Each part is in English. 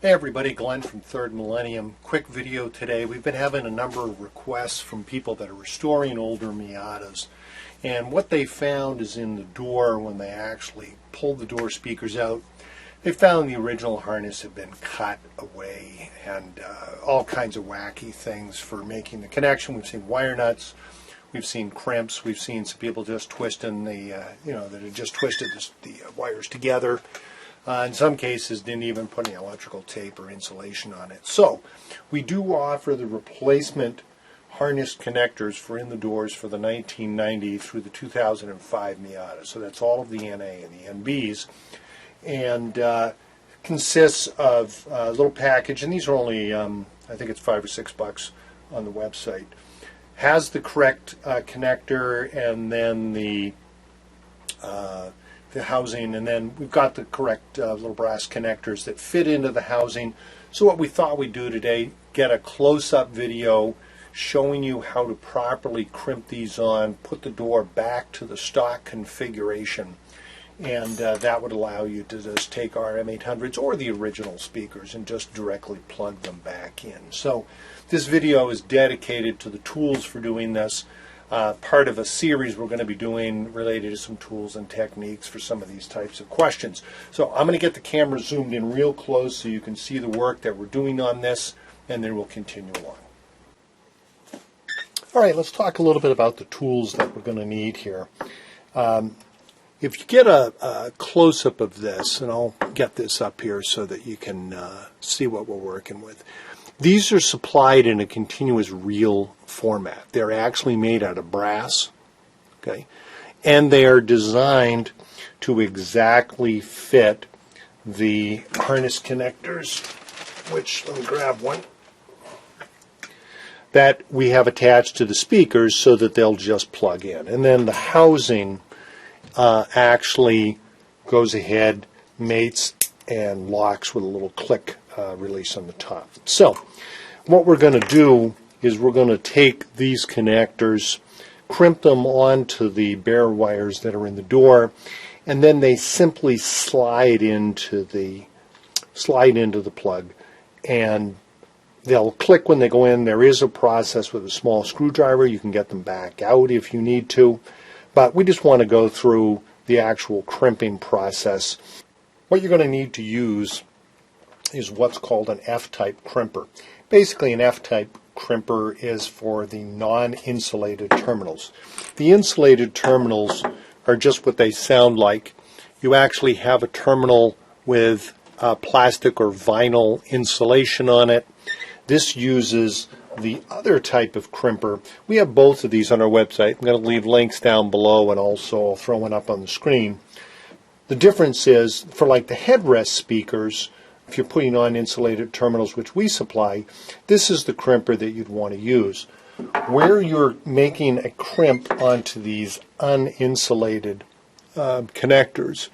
Hey everybody, Glenn from Third Millennium. Quick video today. We've been having a number of requests from people that are restoring older Miatas. And what they found is in the door, when they actually pulled the door speakers out, they found the original harness had been cut away and all kinds of wacky things for making the connection. We've seen wire nuts, we've seen crimps, we've seen some people just twisting that had just twisted the wires together. In some cases, didn't even put any electrical tape or insulation on it. So, we do offer the replacement harness connectors for in the doors for the 1990 through the 2005 Miata. So that's all of the NA and the NBs. And consists of a little package, and these are only, I think it's $5 or $6 on the website. Has the correct connector and then the housing, and then we've got the correct little brass connectors that fit into the housing. So what we thought we'd do today, get a close-up video showing you how to properly crimp these on, put the door back to the stock configuration, and that would allow you to just take our M800s or the original speakers and just directly plug them back in. So this video is dedicated to the tools for doing this. Part of a series we're going to be doing related to some tools and techniques for some of these types of questions. So I'm going to get the camera zoomed in real close so you can see the work that we're doing on this, and then we'll continue along. All right, let's talk a little bit about the tools that we're going to need here. If you get a close-up of this, and I'll get this up here so that you can see what we're working with. These are supplied in a continuous reel format. They're actually made out of brass, okay, and they are designed to exactly fit the harness connectors, which, let me grab one, that we have attached to the speakers so that they'll just plug in. And then the housing actually goes ahead, mates, and locks with a little click release on the top. So what we're going to do is we're going to take these connectors, crimp them onto the bare wires that are in the door, and then they simply slide into the plug, and they'll click when they go in. There is a process with a small screwdriver. You can get them back out if you need to, but we just want to go through the actual crimping process. What you're going to need to use is what's called an F-type crimper. Basically, an F-type crimper is for the non-insulated terminals. The insulated terminals are just what they sound like. You actually have a terminal with plastic or vinyl insulation on it. This uses the other type of crimper. We have both of these on our website. I'm going to leave links down below, and also I'll throw one up on the screen. The difference is, for like the headrest speakers, if you're putting on insulated terminals, which we supply, this is the crimper that you'd want to use. Where you're making a crimp onto these uninsulated connectors,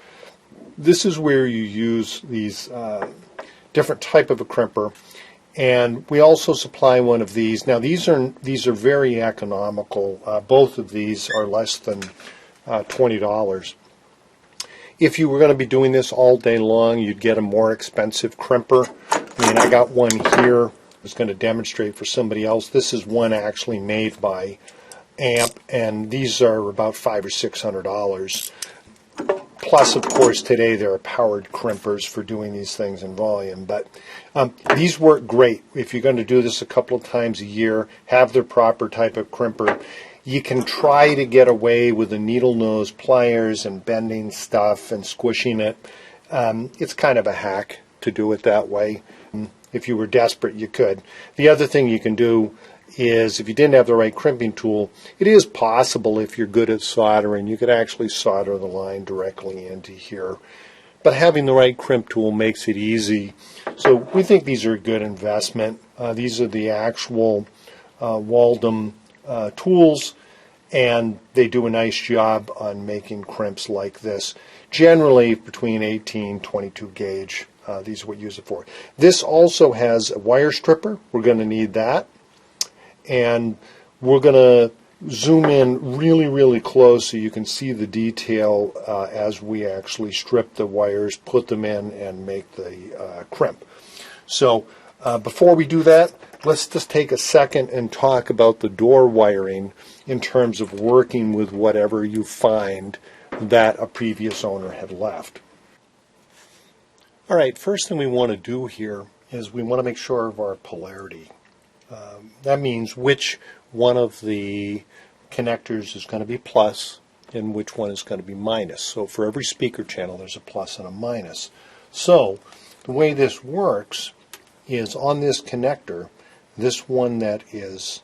this is where you use these different type of a crimper. And we also supply one of these. Now these are very economical. Both of these are less than $20. If you were going to be doing this all day long, you'd get a more expensive crimper. I mean, I got one here. I was going to demonstrate for somebody else. This is one actually made by Amp, and these are about $500 or $600. Plus, of course, today there are powered crimpers for doing these things in volume. But these work great. If you're going to do this a couple of times a year, have the proper type of crimper. You can try to get away with the needle nose pliers and bending stuff and squishing it. It's kind of a hack to do it that way. If you were desperate, you could. The other thing you can do is, if you didn't have the right crimping tool, it is possible, if you're good at soldering, you could actually solder the line directly into here. But having the right crimp tool makes it easy. So we think these are a good investment. These are the actual Waldom tools, and they do a nice job on making crimps like this. Generally between 18, 22 gauge. These are what you use it for. This also has a wire stripper. We're going to need that. And we're going to zoom in really, really close so you can see the detail as we actually strip the wires, put them in, and make the crimp. So before we do that, let's just take a second and talk about the door wiring in terms of working with whatever you find that a previous owner had left. All right, first thing we want to do here is we want to make sure of our polarity. That means which one of the connectors is going to be plus and which one is going to be minus. So for every speaker channel, there's a plus and a minus. So the way this works is on this connector, this one that is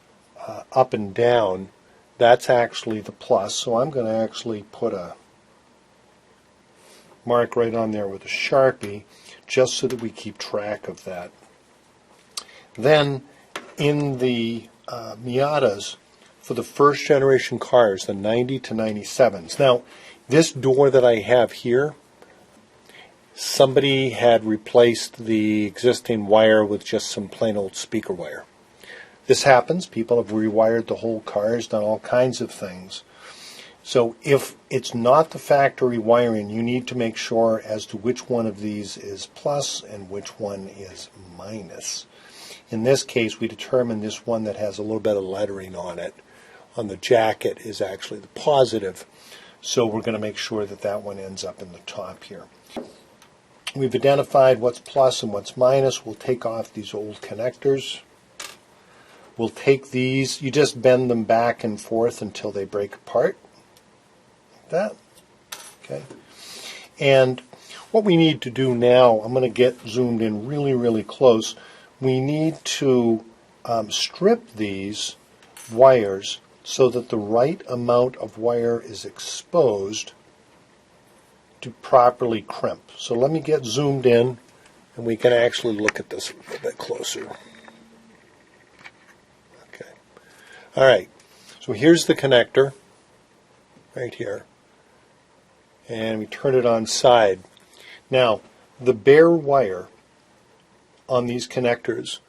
up and down, that's actually the plus. So I'm going to actually put a mark right on there with a Sharpie just so that we keep track of that. Then in the Miatas, for the first generation cars, the 90 to 97s. Now, this door that I have here, somebody had replaced the existing wire with just some plain old speaker wire. This happens. People have rewired the whole cars, done all kinds of things. So if it's not the factory wiring, you need to make sure as to which one of these is plus and which one is minus. In this case, we determined this one that has a little bit of lettering on it, on the jacket, is actually the positive. So we're going to make sure that that one ends up in the top here. We've identified what's plus and what's minus. We'll take off these old connectors. We'll take these, you just bend them back and forth until they break apart. Like that. Okay. And what we need to do now, I'm going to get zoomed in really, really close. We need to strip these wires so that the right amount of wire is exposed to properly crimp. So let me get zoomed in and we can actually look at this a little bit closer. Okay. All right. So here's the connector right here. And we turn it on side. Now, the bare wire on these connectors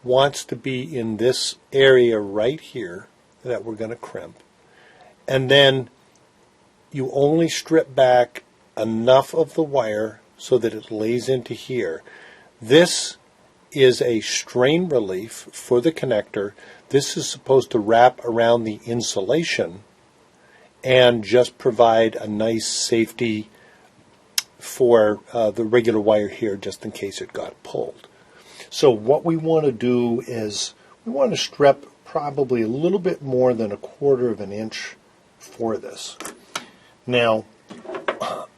wants to be in this area right here that we're going to crimp. And then you only strip back enough of the wire so that it lays into here. This is a strain relief for the connector. This is supposed to wrap around the insulation and just provide a nice safety for the regular wire here just in case it got pulled. So what we want to do is we want to strip probably a little bit more than 1/4 of an inch for this. Now,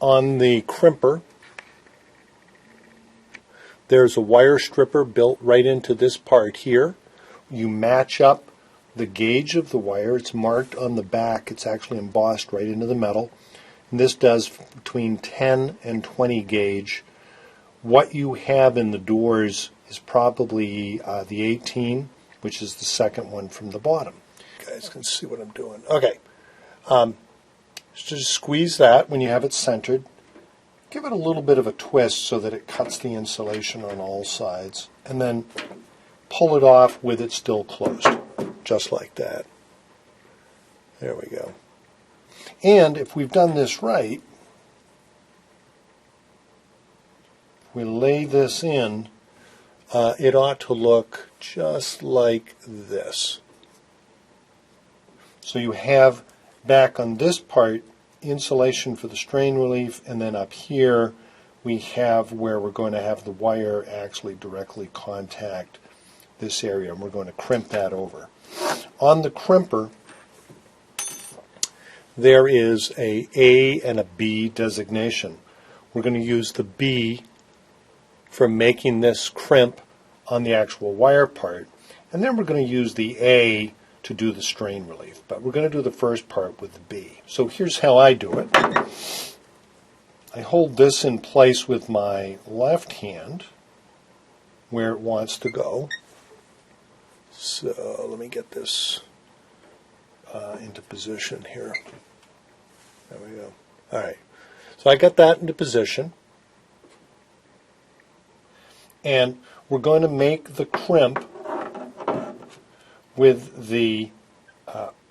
on the crimper, there's a wire stripper built right into this part here. You match up the gauge of the wire. It's marked on the back. It's actually embossed right into the metal. And this does between 10 and 20 gauge. What you have in the doors is probably the 18, which is the second one from the bottom. You guys can see what I'm doing. Okay. Just squeeze that when you have it centered. Give it a little bit of a twist so that it cuts the insulation on all sides. And then pull it off with it still closed, just like that. There we go. And if we've done this right, we lay this in, it ought to look just like this. So you have back on this part insulation for the strain relief, and then up here we have where we're going to have the wire actually directly contact this area, and we're going to crimp that over. On the crimper, there is a and a B designation. We're going to use the B for making this crimp on the actual wire part, and then we're going to use the A to do the strain relief. But we're going to do the first part with the B. So here's how I do it. I hold this in place with my left hand where it wants to go. So let me get this into position here. There we go. All right. So I got that into position. And we're going to make the crimp with the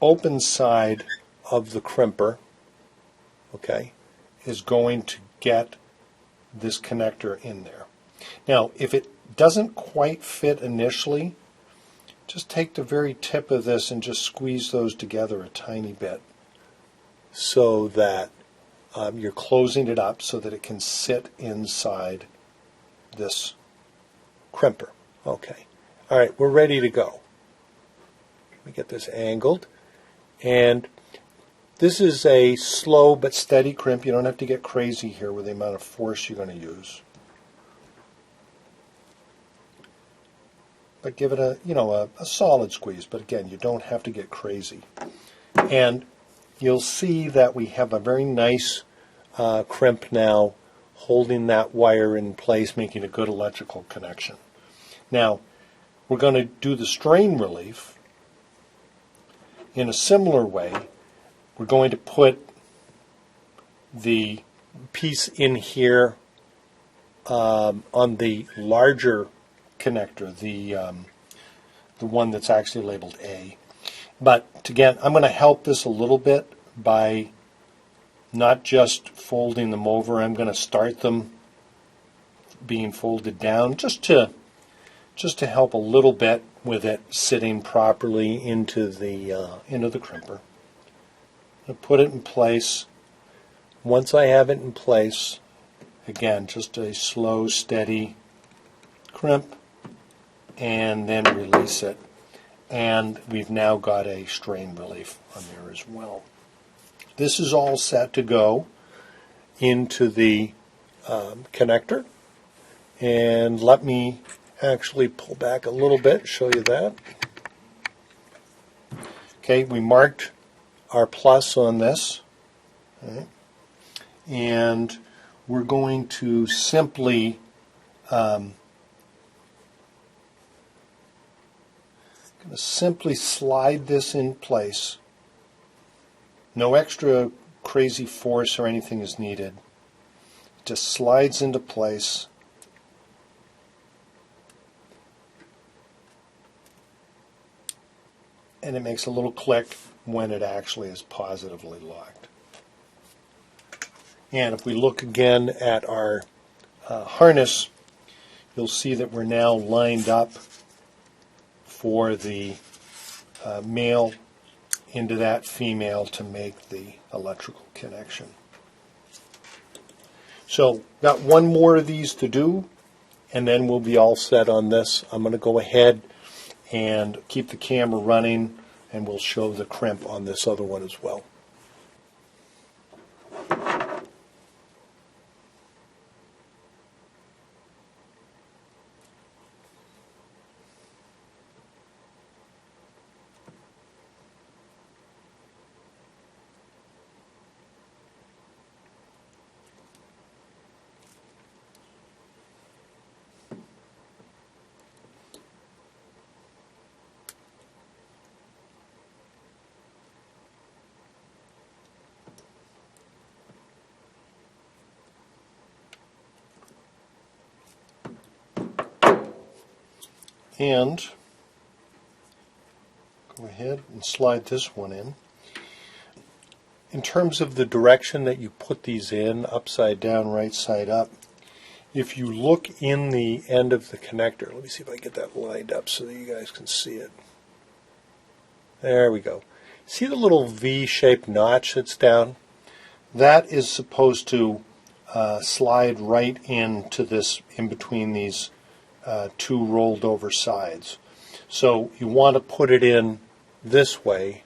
open side of the crimper, okay, is going to get this connector in there. Now, if it doesn't quite fit initially, just take the very tip of this and just squeeze those together a tiny bit so that you're closing it up so that it can sit inside this crimper. Okay. All right, we're ready to go. Let me get this angled. And this is a slow but steady crimp. You don't have to get crazy here with the amount of force you're going to use. But give it a solid squeeze. But again, you don't have to get crazy. And you'll see that we have a very nice crimp now, holding that wire in place, making a good electrical connection. Now, we're going to do the strain relief in a similar way. We're going to put the piece in here on the larger connector, the one that's actually labeled A. But again, I'm going to help this a little bit by not just folding them over. I'm going to start them being folded down just to help a little bit with it sitting properly into the crimper. I put it in place. Once I have it in place, again, just a slow, steady crimp, and then release it. And we've now got a strain relief on there as well. This is all set to go into the connector. And let me actually pull back a little bit, show you that. Okay, we marked our plus on this. Right. And we're going to simply slide this in place. No extra crazy force or anything is needed. It just slides into place. And it makes a little click when it actually is positively locked. And if we look again at our harness, you'll see that we're now lined up for the male into that female to make the electrical connection. So got one more of these to do, and then we'll be all set on this. I'm going to go ahead and keep the camera running, and we'll show the crimp on this other one as well. And go ahead and slide this one in. In terms of the direction that you put these in, upside down, right side up, if you look in the end of the connector, let me see if I can get that lined up so that you guys can see it. There we go. See the little V-shaped notch that's down? That is supposed to slide right into this, in between these two rolled over sides. So you want to put it in this way,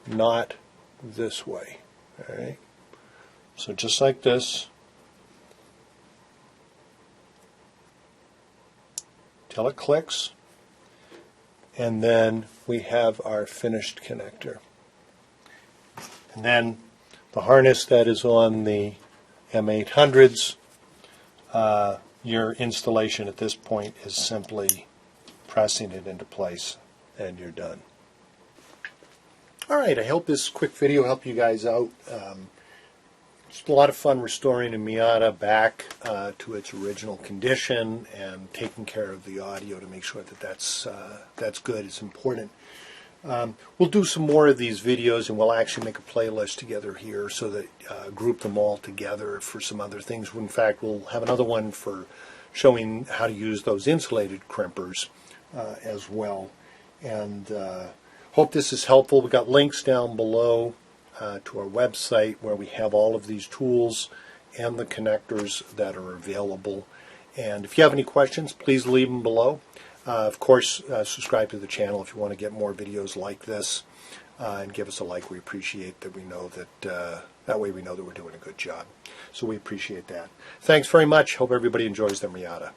not this way. All right. So just like this, till it clicks, and then we have our finished connector. And then the harness that is on the M800s, your installation at this point is simply pressing it into place, and you're done. All right, I hope this quick video helped you guys out. It's a lot of fun restoring a Miata back to its original condition and taking care of the audio to make sure that that's good. It's important. We'll do some more of these videos, and we'll actually make a playlist together here so that group them all together for some other things. In fact, we'll have another one for showing how to use those insulated crimpers as well. And hope this is helpful. We've got links down below to our website where we have all of these tools and the connectors that are available. And if you have any questions, please leave them below. Of course, subscribe to the channel if you want to get more videos like this, and give us a like. We appreciate that. We know that that way we know that we're doing a good job. So we appreciate that. Thanks very much. Hope everybody enjoys their Miata.